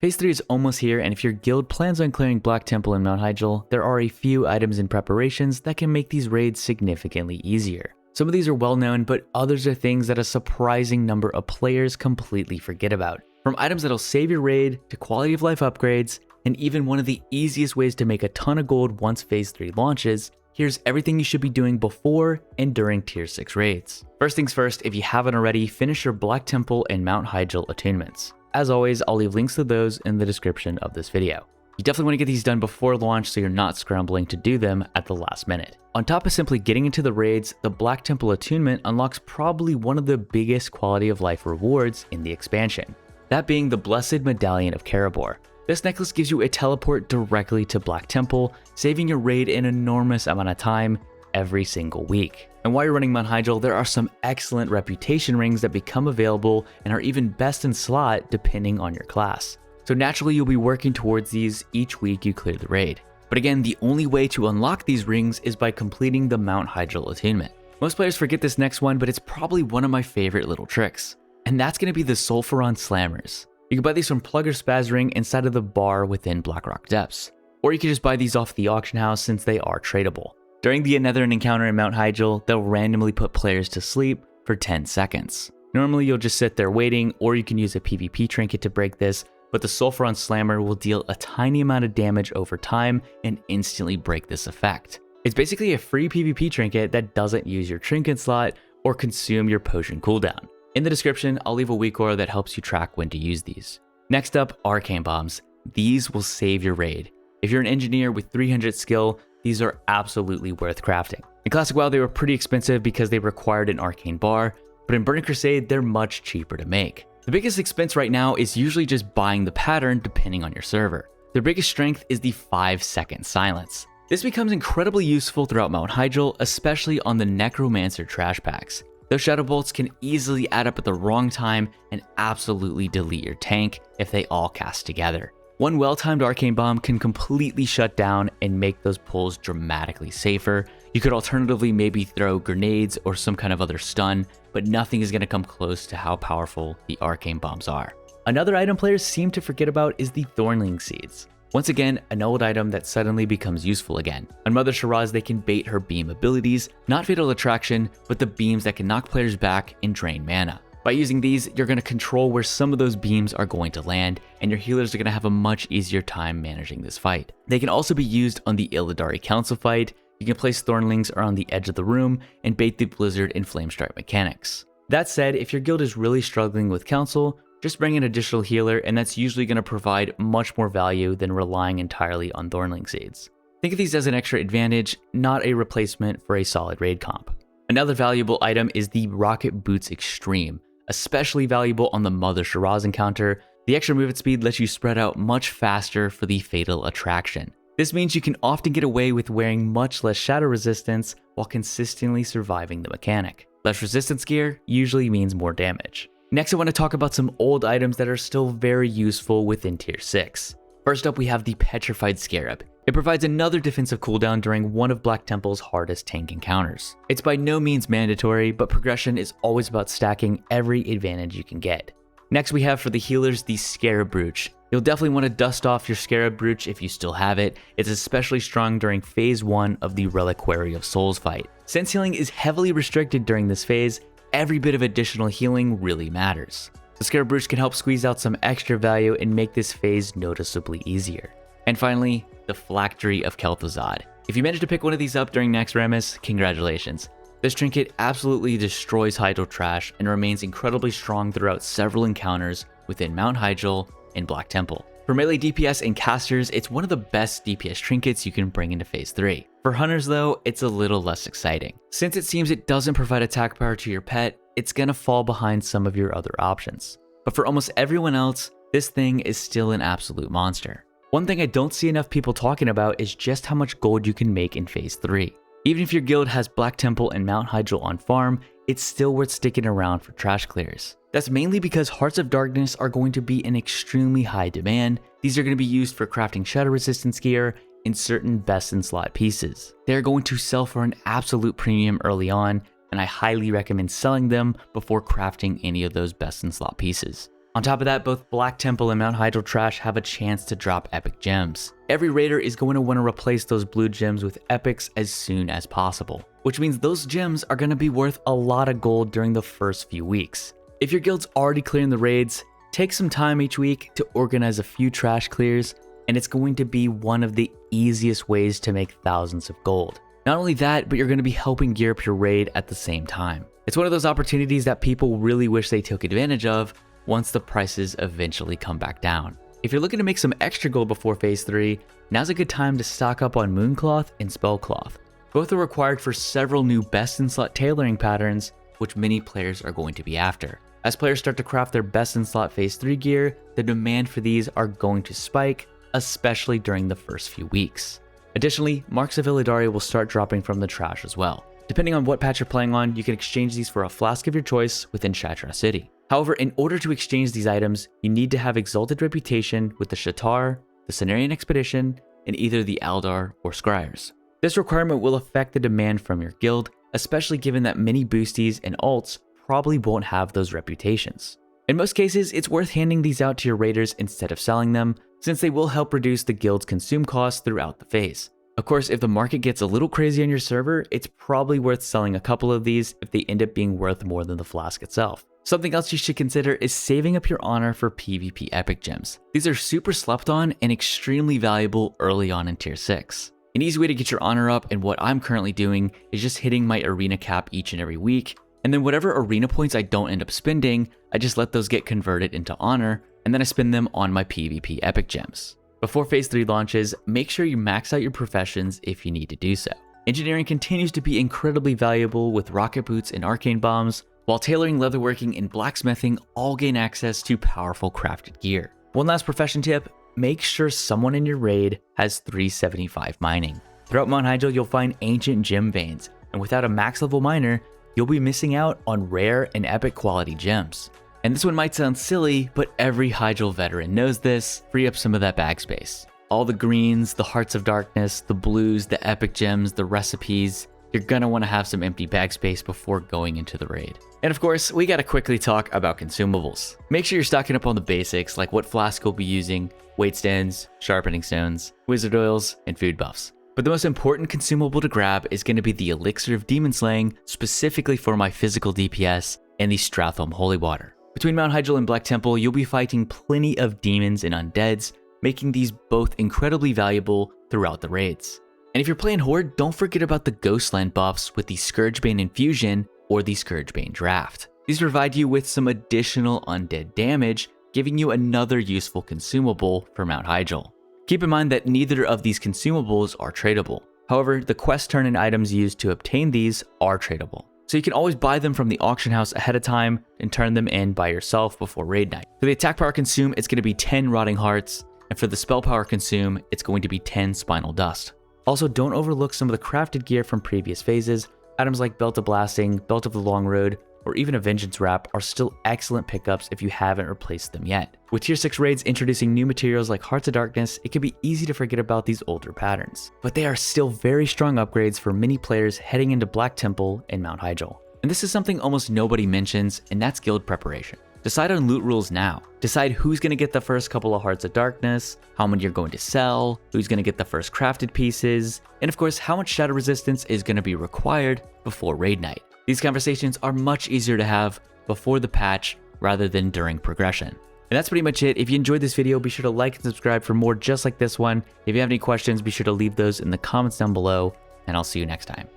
Phase 3 is almost here, and if your guild plans on clearing Black Temple and Mount Hyjal, there are a few items and preparations that can make these raids significantly easier. Some of these are well known, but others are things that a surprising number of players completely forget about. From items that'll save your raid, to quality of life upgrades, and even one of the easiest ways to make a ton of gold once Phase 3 launches, here's everything you should be doing before and during Tier 6 raids. First things first, if you haven't already, finish your Black Temple and Mount Hyjal attunements. As always, I'll leave links to those in the description of this video. You definitely want to get these done before launch so you're not scrambling to do them at the last minute. On top of simply getting into the raids, the Black Temple attunement unlocks probably one of the biggest quality of life rewards in the expansion, that being the Blessed Medallion of Karabor. This necklace gives you a teleport directly to Black Temple, saving your raid an enormous amount of time every single week. And while you're running Mount Hyjal, there are some excellent reputation rings that become available and are even best in slot depending on your class. So naturally you'll be working towards these each week you clear the raid. But again, the only way to unlock these rings is by completing the Mount Hyjal attunement. Most players forget this next one, but it's probably one of my favorite little tricks. And that's going to be the Sulfuron Slammers. You can buy these from Plug or Spaz Ring inside of the bar within Blackrock Depths. Or you can just buy these off the auction house since they are tradable. During the Anetherin encounter in Mount Hyjal, they'll randomly put players to sleep for 10 seconds. Normally you'll just sit there waiting, or you can use a PvP trinket to break this, but the Sulfuron Slammer will deal a tiny amount of damage over time and instantly break this effect. It's basically a free PvP trinket that doesn't use your trinket slot or consume your potion cooldown. In the description, I'll leave a weak aura that helps you track when to use these. Next up, Arcane Bombs. These will save your raid. If you're an engineer with 300 skill, these are absolutely worth crafting. In Classic WoW, they were pretty expensive because they required an arcane bar, but in Burning Crusade, they're much cheaper to make. The biggest expense right now is usually just buying the pattern depending on your server. Their biggest strength is the 5-second silence. This becomes incredibly useful throughout Mount Hyjal, especially on the Necromancer trash packs. Those Shadow Bolts can easily add up at the wrong time and absolutely delete your tank if they all cast together. One well-timed Arcane Bomb can completely shut down and make those pulls dramatically safer. You could alternatively maybe throw grenades or some kind of other stun, but nothing is going to come close to how powerful the Arcane Bombs are. Another item players seem to forget about is the Thornling Seeds. Once again, an old item that suddenly becomes useful again. On Mother Shiraz, they can bait her beam abilities, not Fatal Attraction, but the beams that can knock players back and drain mana. By using these, you're going to control where some of those beams are going to land, and your healers are going to have a much easier time managing this fight. They can also be used on the Illidari Council fight. You can place Thornlings around the edge of the room and bait the Blizzard and Flamestrike mechanics. That said, if your guild is really struggling with Council, just bring an additional healer, and that's usually going to provide much more value than relying entirely on Thornling Seeds. Think of these as an extra advantage, not a replacement for a solid raid comp. Another valuable item is the Rocket Boots Extreme. Especially valuable on the Mother Shiraz encounter. The extra movement speed lets you spread out much faster for the Fatal Attraction. This means you can often get away with wearing much less shadow resistance while consistently surviving the mechanic. Less resistance gear usually means more damage. Next, I want to talk about some old items that are still very useful within Tier 6. First up, we have the Petrified Scarab. It provides another defensive cooldown during one of Black Temple's hardest tank encounters. It's by no means mandatory, but progression is always about stacking every advantage you can get. Next, we have for the healers the Scarab Brooch. You'll definitely want to dust off your Scarab Brooch if you still have it. It's especially strong during Phase 1 of the Reliquary of Souls fight. Since healing is heavily restricted during this phase, every bit of additional healing really matters. The Scarab Brooch can help squeeze out some extra value and make this phase noticeably easier. And finally, the Phylactery of Kel'Thuzad. If you manage to pick one of these up during Naxxramas, congratulations. This trinket absolutely destroys Hyjal trash and remains incredibly strong throughout several encounters within Mount Hyjal and Black Temple. For melee DPS and casters, it's one of the best DPS trinkets you can bring into Phase 3. For hunters though, it's a little less exciting. Since it seems it doesn't provide attack power to your pet, it's gonna fall behind some of your other options. But for almost everyone else, this thing is still an absolute monster. One thing I don't see enough people talking about is just how much gold you can make in Phase 3. Even if your guild has Black Temple and Mount Hyjal on farm, it's still worth sticking around for trash clears. That's mainly because Hearts of Darkness are going to be in extremely high demand. These are going to be used for crafting shadow resistance gear and certain best in slot pieces. They're going to sell for an absolute premium early on, and I highly recommend selling them before crafting any of those best in slot pieces. On top of that, both Black Temple and Mount Hyjal Trash have a chance to drop epic gems. Every raider is going to want to replace those blue gems with epics as soon as possible, which means those gems are going to be worth a lot of gold during the first few weeks. If your guild's already clearing the raids, take some time each week to organize a few trash clears, and it's going to be one of the easiest ways to make thousands of gold. Not only that, but you're going to be helping gear up your raid at the same time. It's one of those opportunities that people really wish they took advantage of once the prices eventually come back down. If you're looking to make some extra gold before Phase 3, now's a good time to stock up on Mooncloth and Spellcloth. Both are required for several new best-in-slot tailoring patterns, which many players are going to be after. As players start to craft their best-in-slot Phase 3 gear, the demand for these are going to spike, especially during the first few weeks. Additionally, Marks of Illidari will start dropping from the trash as well. Depending on what patch you're playing on, you can exchange these for a flask of your choice within Shatra City. However, in order to exchange these items, you need to have Exalted Reputation with the Shatar, the Cenarian Expedition, and either the Aldar or Scryers. This requirement will affect the demand from your guild, especially given that many boosties and alts probably won't have those reputations. In most cases, it's worth handing these out to your raiders instead of selling them, since they will help reduce the guild's consume costs throughout the phase. Of course, if the market gets a little crazy on your server, it's probably worth selling a couple of these if they end up being worth more than the flask itself. Something else you should consider is saving up your honor for PvP epic gems. These are super slept on and extremely valuable early on in tier 6. An easy way to get your honor up, and what I'm currently doing, is just hitting my arena cap each and every week, and then whatever arena points I don't end up spending, I just let those get converted into honor, and then I spend them on my PvP epic gems. Before Phase 3 launches, make sure you max out your professions if you need to do so. Engineering continues to be incredibly valuable with rocket boots and arcane bombs, while tailoring, leatherworking, and blacksmithing all gain access to powerful crafted gear. One last profession tip, make sure someone in your raid has 375 mining. Throughout Mount Hyjal, you'll find ancient gem veins, and without a max level miner, you'll be missing out on rare and epic quality gems. And this one might sound silly, but every Hyjal veteran knows this. Free up some of that bag space. All the greens, the hearts of darkness, the blues, the epic gems, the recipes, you're gonna want to have some empty bag space before going into the raid. And of course, we gotta quickly talk about consumables. Make sure you're stocking up on the basics like what flask you'll be using, weight stands, sharpening stones, wizard oils, and food buffs. But the most important consumable to grab is going to be the Elixir of Demon Slaying, specifically for my physical DPS, and the Stratholme Holy Water. Between Mount Hyjal and Black Temple, you'll be fighting plenty of demons and undeads, making these both incredibly valuable throughout the raids. And if you're playing Horde, don't forget about the Ghostlands Buffs with the Scourgebane Infusion or the Scourgebane Draft. These provide you with some additional undead damage, giving you another useful consumable for Mount Hyjal. Keep in mind that neither of these consumables are tradable. However, the quest turn-in items used to obtain these are tradable. So you can always buy them from the auction house ahead of time and turn them in by yourself before raid night. For the attack power consume, it's going to be 10 Rotting Hearts, and for the spell power consume, it's going to be 10 Spinal Dust. Also, don't overlook some of the crafted gear from previous phases. Items like Belt of Blasting, Belt of the Long Road, or even a Vengeance Wrap are still excellent pickups if you haven't replaced them yet. With Tier 6 raids introducing new materials like Hearts of Darkness, it can be easy to forget about these older patterns. But they are still very strong upgrades for many players heading into Black Temple and Mount Hyjal. And this is something almost nobody mentions, and that's guild preparation. Decide on loot rules now. Decide who's going to get the first couple of Hearts of Darkness, how many you're going to sell, who's going to get the first crafted pieces, and of course how much shadow resistance is going to be required before raid night. These conversations are much easier to have before the patch rather than during progression. And that's pretty much it. If you enjoyed this video, be sure to like and subscribe for more just like this one. If you have any questions, be sure to leave those in the comments down below, and I'll see you next time.